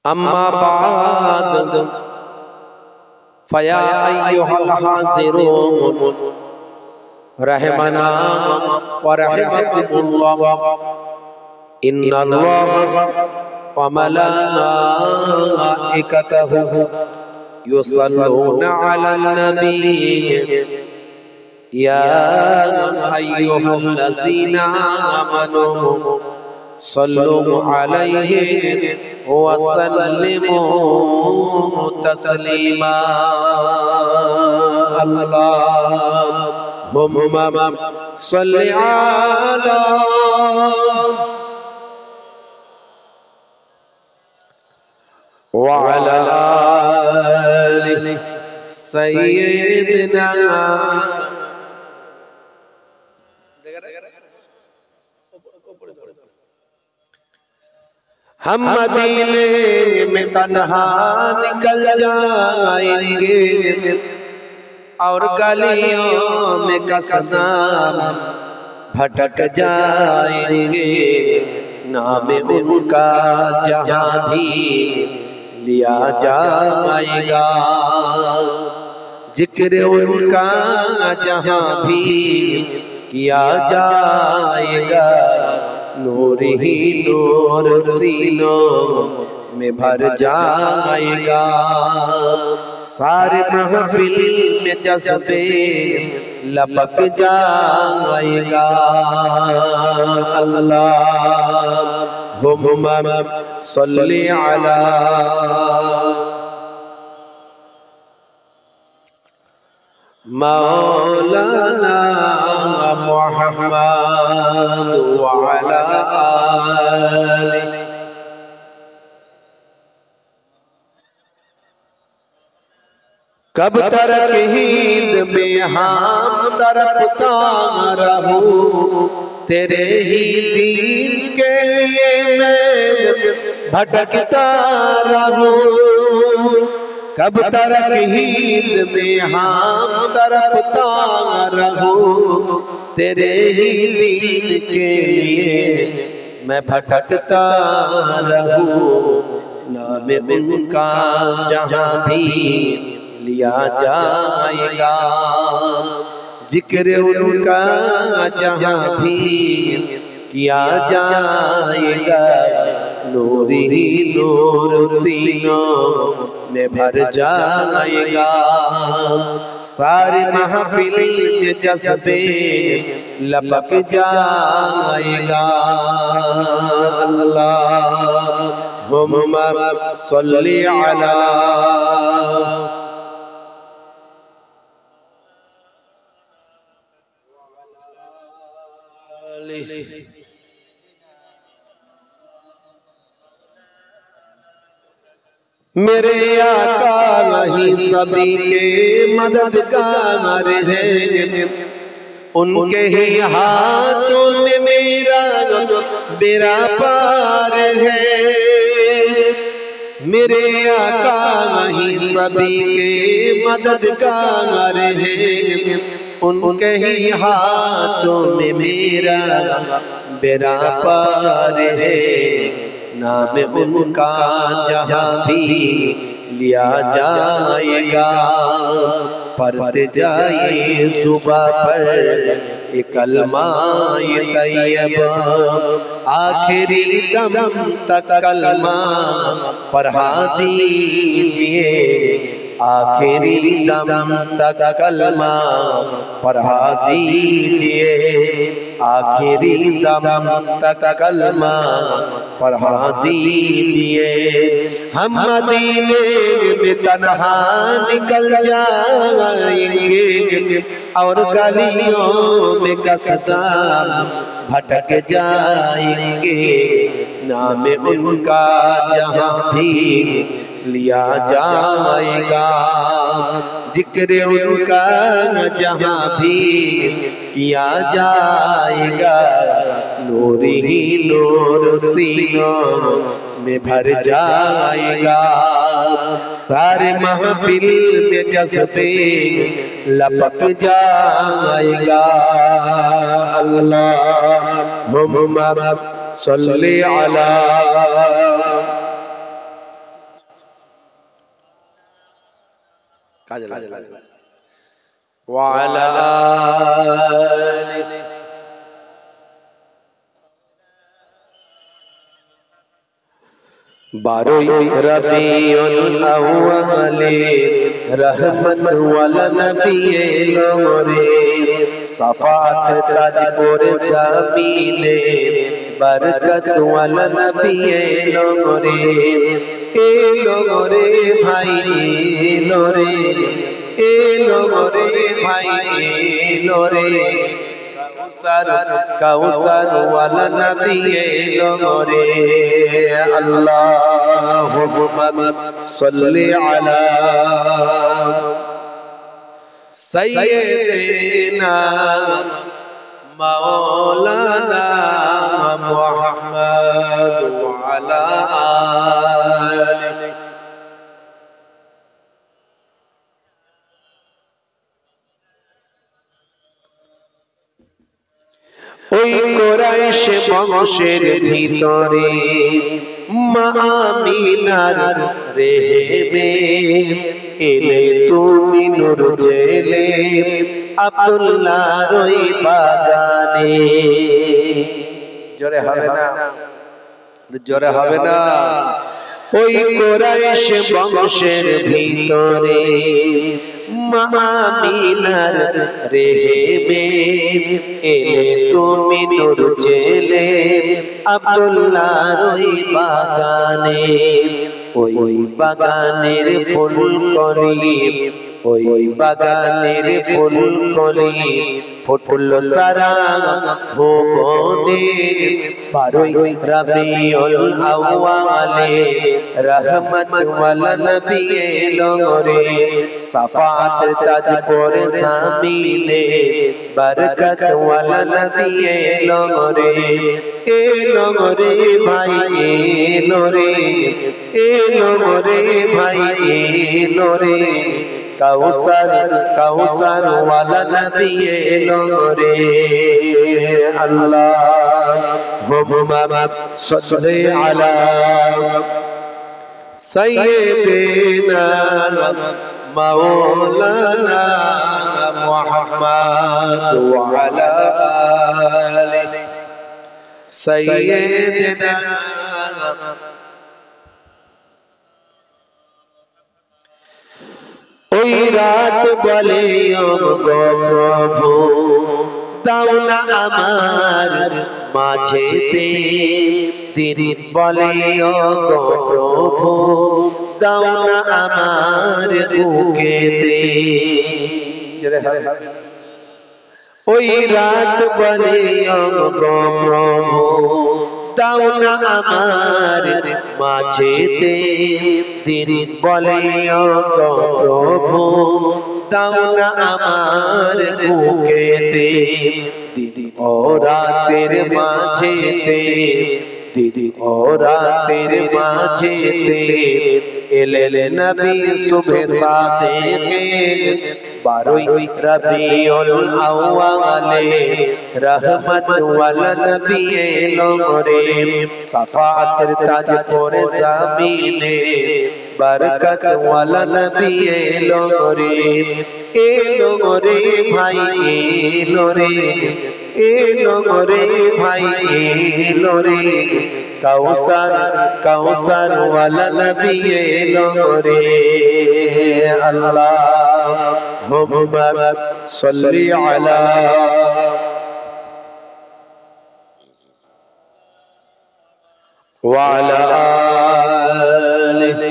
अम्मा बाद फया अय्युहल हाज़िरून रहमना व रहमकुमुल्लाह इन्नल्लाह व मलाइकतहु युसल्लूना अलन नबी या अय्युहल्लज़ीना आमनू सल्लु अलैहि व सल्लिमू तस्लीमा। अल्लाहुम्मा सल्लि अला व अला आलि सय्यिदना। हम मदीने में तन्हा निकल जाएंगे और गलियों में कसम भटक जाएंगे। नाम उनका जहाँ भी लिया जाएगा, जिक्र उनका जहाँ भी किया जाएगा। नूर ही नूर सीनों में भर जाएगा। सारे महफिल में जज्बे लपक जाएगा। अल्लाहुम्मा सल्लि अला मौलाना मुहम्मद व अला आलि। कब तक ईद में हम तरफता रहूं, तेरे ही दीन के लिए मैं भटकता रहूं। कब तक ईद में हम तरफता रहूं, तेरे ही दीन के लिए मैं भटकता रहूं। नाम उनका जहाँ भी लिया जाएगा, जिक्र उनका जहाँ भी किया जाएगा। नूर ही नूर सीनों में भर जाएगा। सारी महफिल में जज्बे लपक जाएगा। अल्लाहुम्मा सल्लि अला मेरे आका वही सभी के मददगार हैं। उनके ही हाथों में मेरा बेड़ा पार है। मेरे आका वही सभी के मददगार हैं। उनके ही हाथों में मेरा बेड़ा पार है। नाम उनका जहाँ भी लिया जाएगा, पढ़ते जाए सुबह पर एक कलमा-ए तैयबा। आखिरी दम तक कलमा पढ़ा दीजिए, आखिरी दम तक कलमा पढ़ा दीजिए। आखिरी दम तक कलमा पढ़ा दीजिए। हम मदीने में तन्हा निकल जाएंगे और गलियों में कसम भटक जाएंगे। नाम उनका जहाँ भी लिया जाएगा, जिक्र उनका जहाँ भी किया जाएगा। नूर ही नूर सीनों में भर जाएगा। सारे महफिल में जज्बे लपक जाएगा। अल्लाहुम्मा सल्लि अला কাজে লাগবে। ওয়া আলা আলিহি বারোই রবিউল আউয়ালে রহমত ওয়ালা নবী এলো রে সাফাত তাজ পরে জামিনে বরকত ওয়ালা নবী এলো রে ভাই এলো রে ভাই এলো রে কাউসার ওয়ালা নবী এলো রে আল্লাহুম্মা সাল্লি আলা সাইয়্যিদিনা মাওলানা মুহাম্মদ ওয়া আলা আলিহি ওই কুরাইশ বংশের ভিতরে মা আমিনার রেহেমে এলে তুমি নূর জেলে আব্দুল্লাহর ওই বাগানে জোরে হবে না ওই কুরাইশ বংশের ভিতরে মা আমিনার রেহেমে এলে তুমি নূর জেলে আব্দুল্লাহর ওই বাগানে ওই বাগানের ফুলকলি ওই বাগানের ফুলকলি ফুটল সারা ভুবনে বারোই রবিউল আউয়ালে রহমত ওয়ালা নবী এলো রে সাফাত তাজ পরে জামিনে বরকত ওয়ালা নবী এলো রে ভাই এলো রে ভাই এলো রে কাউসার ওয়ালা নবী এলো রে আল্লাহুম্মা সাল্লি আলা সাইয়্যিদিনা মাওলানা মুহাম্মদ ওয়া আলা আলিহি সাইয়্যিদিনা ওই রাত বলে ও গো প্রভু দাও না আমার মাঝেতে দিন বলে ও গো প্রভু দাও না আমার বুকেতে ওই রাত বলে ও গো প্রভু দাও না আমার মাঝেতে দিন বলে ও গো প্রভু দাও না আমার বুকেতে দিদি ও রাতের মাঝেতে দিদি ও রাতের মাঝেতে এলে নবী সুবহ সাদেকে বারোই রবিউল আউয়ালে রহমত ওয়ালা নবী এলো রে সাফাতের তাজ পরে জামিনে বরকত ওয়ালা নবী এলো রে ভাই এলো রে ভাই এলো রে কাউসার ওয়ালা নবী এলো রে আল্লাহুম্মা সাল্লি আলা ওয়া আলা আলিহি